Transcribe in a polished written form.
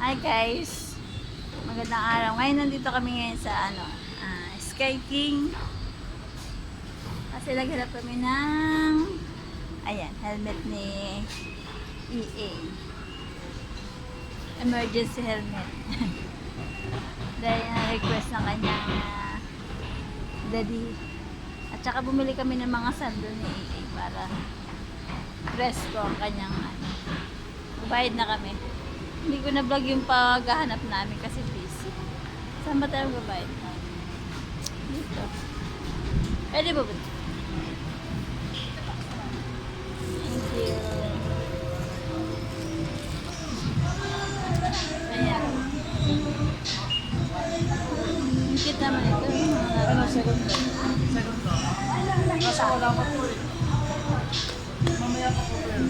Hi guys! Magandang araw. Ngayon nandito kami ngayon sa Sky King. Kasi naghanap kami ng helmet ni EA. Emergency helmet. Dahil na-request ng kanyang daddy. At saka bumili kami ng mga sando ni EA para presko ang kanyang Bayad na kami. Hindi ko na vlog yung paghahanap namin kasi busy. Saan ba tayo magbabayad? Dito. Pwede ba ba? Thank you. Ayan. Higit naman ito. Ano, second to? Second to. Nasa wala pa po eh. Mamaya pa po po yun.